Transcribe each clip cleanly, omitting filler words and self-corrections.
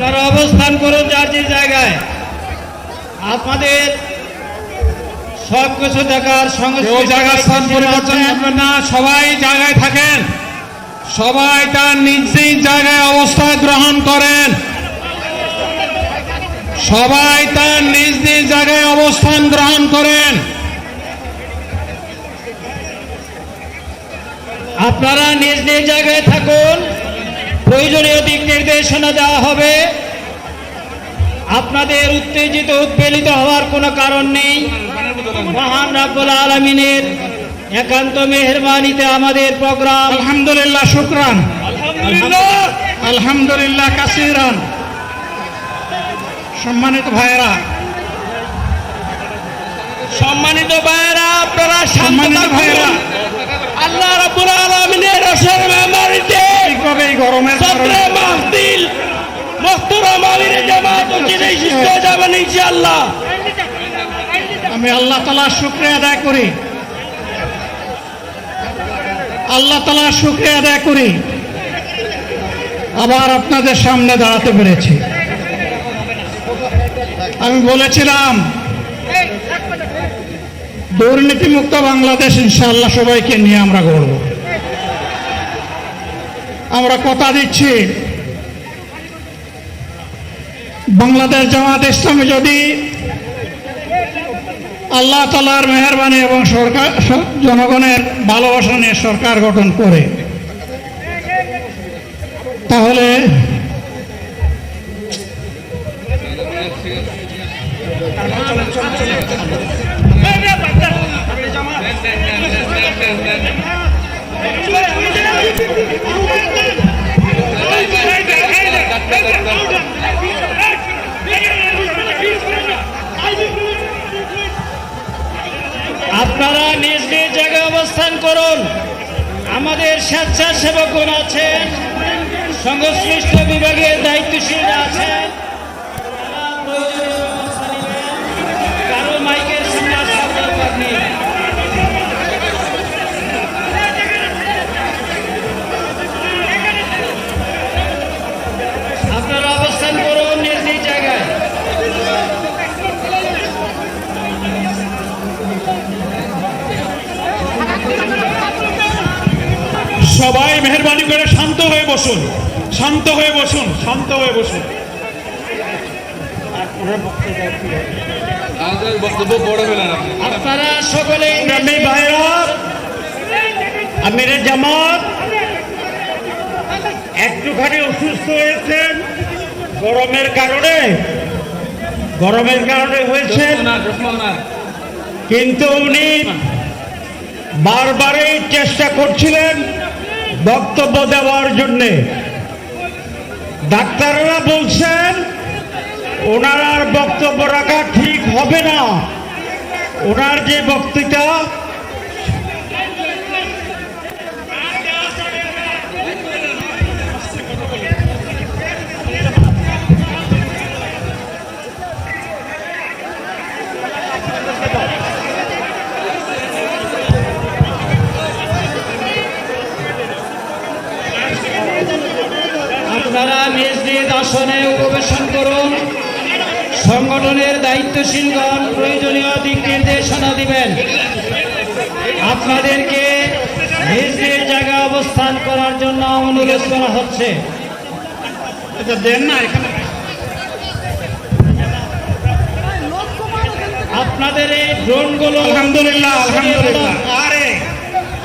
আপনারা অবস্থান করুন যার যে জায়গায়। আপনাদের সবকিছু দেখার সঙ্গে জায়গার স্থান পরিবর্তন করবেন না, সবাই জায়গায় থাকেন, সবাই তার নিজ নিজ জায়গায় অবস্থান গ্রহণ করেন, সবাই তার নিজ নিজ জায়গায় অবস্থান গ্রহণ করেন। আপনারা নিজ নিজ জায়গায় থাকুন, প্রয়োজনীয় দিক নির্দেশনা দেওয়া হবে। আপনাদের উত্তেজিত উৎপীড়িত হওয়ার কোনো কারণ নেই। মহান রাব্বুল আলামিনের একান্ত মেহেরবানিতে আমাদের প্রোগ্রাম আলহামদুলিল্লাহ, শুকরান, আলহামদুলিল্লাহ কাসিরান। সম্মানিত ভাইয়েরা, আপনারা সম্মানিত ভাইয়েরা, আল্লাহ রাব্বুল আলামিনের রসের মেহমানিতে এই গরমের সদরে মাহফিল মুহতারাম আমির জামাত উচিতই সুস্থ যাবেন ইনশাআল্লাহ। আমি আল্লাহ তাআলার শুকরিয়া আদায় করি, আল্লাহ তাআলার শুকরিয়া আদায় করি আবার আপনাদের সামনে দাঁড়াতে পেরেছি। আমি বলেছিলাম দুর্নীতিমুক্ত বাংলাদেশ ইনশাআল্লাহ সবাইকে নিয়ে আমরা গড়ব। আমরা কথা দিচ্ছি, বাংলাদেশ জামাত ইসলামী যদি আল্লাহ তাআলার মেহেরবানি এবং সরকার জনগণের ভালোবাসা নিয়ে সরকার গঠন করে, তাহলে আপনারা নিজ নিজ জায়গায় অবস্থান করুন। আমাদের স্বেচ্ছাসেবকগণ আছেন, সংশ্লিষ্ট বিভাগের দায়িত্বশীলরা আছেন। কারো মাইকের সামনে আসার দরকার নেই। আপনারা অবস্থান করুন নিজ নিজ জায়গায়। সবাই মেহেরবানি করে শান্ত হয়ে বসুন, শান্ত হয়ে বসুন, শান্ত হয়ে বসুন। আপনারা সকলেই ভাইরা, আমির জামাত একটুখানি অসুস্থ হয়েছেন গরমের কারণে হয়েছে, কিন্তু উনি বারবারই চেষ্টা করছিলেন বক্তব্য দেওয়ার জন্যে। ডাক্তাররা বলছেন ওনার আর বক্তব্য রাখা ঠিক হবে না। ওনার যে বক্তৃতা আপনারা নিজ নিজ আসনে উপবেশন করুন। সংগঠনের দায়িত্বশীলগণ প্রয়োজনীয় দিক নির্দেশনা দিবেন। আপনাদেরকে নিজ নিজ জায়গায় অবস্থান করার জন্য অনুরোধ করা হচ্ছে। আপনাদের এই ড্রোনগুলো আলহামদুলিল্লাহ, আলহামদুলিল্লাহ। আরে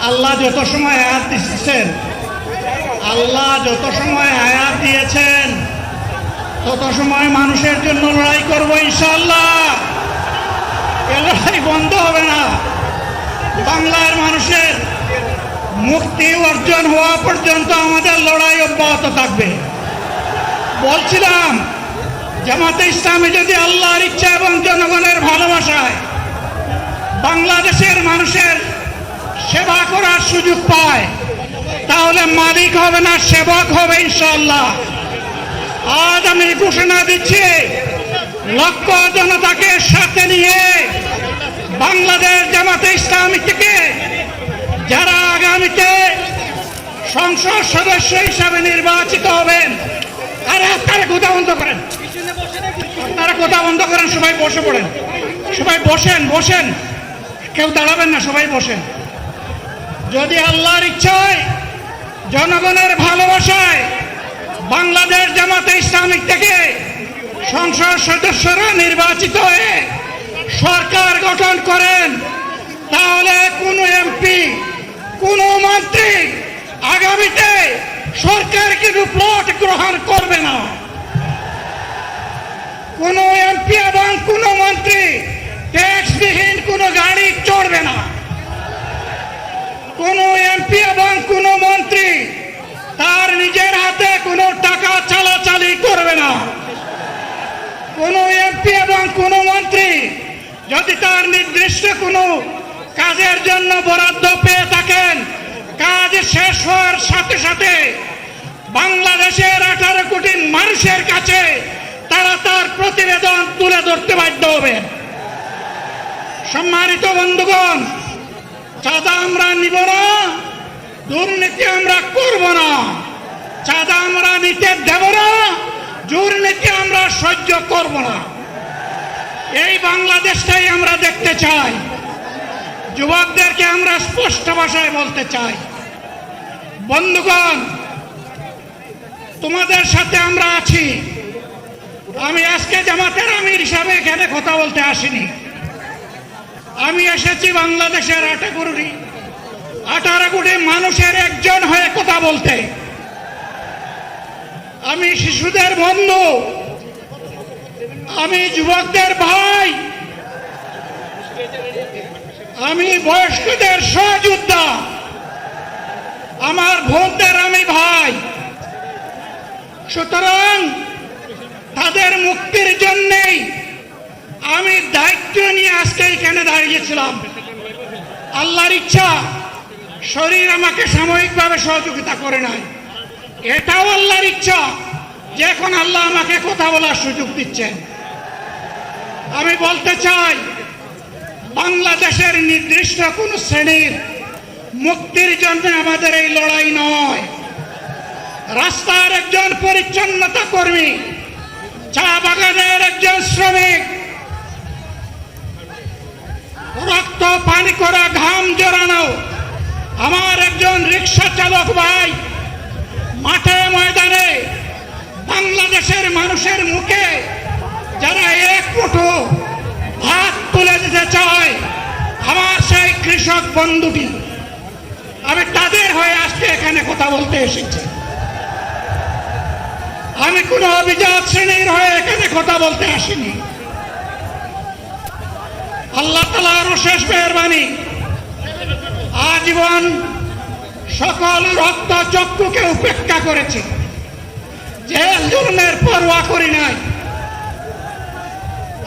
আল্লাহ যত সময় আয়াত দিচ্ছেন, আল্লাহ যত সময় আয়াত দিয়েছেন তত সময় মানুষের জন্য লড়াই করবো ইনশাআল্লাহ। এ লড়াই বন্ধ হবে না। বাংলার মানুষের মুক্তি অর্জন হওয়া পর্যন্ত আমাদের লড়াই অব্যাহত থাকবে। বলছিলাম জামাতে ইসলামী যদি আল্লাহর ইচ্ছা এবং জনগণের ভালোবাসায় বাংলাদেশের মানুষের সেবা করার সুযোগ পায়, তাহলে মালিক হবে না, সেবক হবে ইনশাআল্লাহ। আজ আমি ঘোষণা দিচ্ছি, লক্ষ জনতাকে সাথে নিয়ে বাংলাদেশ জামাতে ইসলামী থেকে যারা আগামীতে সংসদ সদস্য হিসাবে নির্বাচিত হবেন, আরে আপনারা কথা বন্ধ করেন, আপনারা কথা বন্ধ করেন, সবাই বসে পড়েন, সবাই বসেন বসেন, কেউ দাঁড়াবেন না, সবাই বসেন। যদি আল্লাহর ইচ্ছায় জনগণের ভালোবাসায় বাংলাদেশ জামাতে ইসলামী থেকে সংসদ সদস্যরা নির্বাচিত হয়ে সরকার গঠন করেন, তাহলে কোনো এমপি, কোনো মন্ত্রী আগামীতে সরকার কিন্তু প্লট গ্রহণ করবে না। কোনো এমপি এবং কোনো মন্ত্রী ট্যাক্সবিহীন কোনো গাড়ি চড়বে না। কোনো এমপি এবং কোনো মন্ত্রী তার নিজের হাতে কোনো টাকা চালাচালি করবে না। কোনো এমপি এবং কোনো মন্ত্রী যদি তার নির্দিষ্ট কোনো কাজের জন্য বরাদ্দ পেয়ে থাকেন, কাজ শেষ হওয়ার সাথে সাথে বাংলাদেশের 18 কোটি মানুষের কাছে তারা তার প্রতিবেদন তুলে ধরতে বাধ্য হবেন। সম্মানিত বন্ধুগণ, চাঁদা আমরা নিব না, দুর্নীতি আমরা করব না, চাঁদা আমরা নিতে দেব না, দুর্নীতি আমরা সহ্য করব না। এই বাংলাদেশটাই আমরা দেখতে চাই। যুবকদেরকে আমরা স্পষ্ট ভাষায় বলতে চাই, বন্ধুগণ, তোমাদের সাথে আমরা আছি। আমি আজকে জামাতের আমির হিসাবে এখানে কথা বলতে আসিনি। আমি এসেছি বাংলাদেশের 18 কোটি মানুষের একজন হয়ে কথা বলতে। আমি শিশুদের বন্ধু, আমি যুবকদের ভাই, আমি বয়স্কদের সহযোদ্ধা, আমার বোনদের আমি ভাই। সুতরাং তাদের মুক্তির জন্যেই আমি দায়িত্ব নিয়ে আজকে এখানে দাঁড়িয়েছিলাম। আল্লাহর ইচ্ছা, শরীর আমাকে সাময়িকভাবে সহযোগিতা করে নাই, এটাও আল্লাহর ইচ্ছা যে এখন আল্লাহ আমাকে কথা বলার সুযোগ দিচ্ছেন। আমি বলতে চাই, বাংলাদেশের নির্দিষ্ট কোন শ্রেণীর মুক্তির জন্য আমাদের এই লড়াই নয়। রাস্তার একজন পরিচ্ছন্নতা কর্মী, চা বাগানের একজন শ্রমিক, রক্ত পানি করা ঘাম জড়ানো আমার একজন রিক্সা চালক ভাই মাঠে ময়দানে বাংলাদেশের মানুষের মুখে যারা এক মুঠো ভাত তুলে দিতে চায়, আমার সেই কৃষক বন্ধুটি, আমি তাদের হয়ে আজকে এখানে কথা বলতে এসেছি। আমি কোনো অভিজাত শ্রেণীর হয়ে এখানে কথা বলতে আসিনি। আল্লাহ তাআলার অশেষ মেহেরবানি, আজীবন সকল রক্ত চক্ষুকে উপেক্ষা করেছি, জেল জুলুমের পরোয়া করি নাই।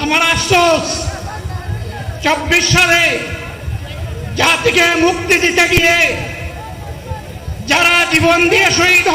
আমার আফসোস, 24 সালে জাতিকে মুক্তি দিতে গিয়ে যারা জীবন দিয়ে শহীদ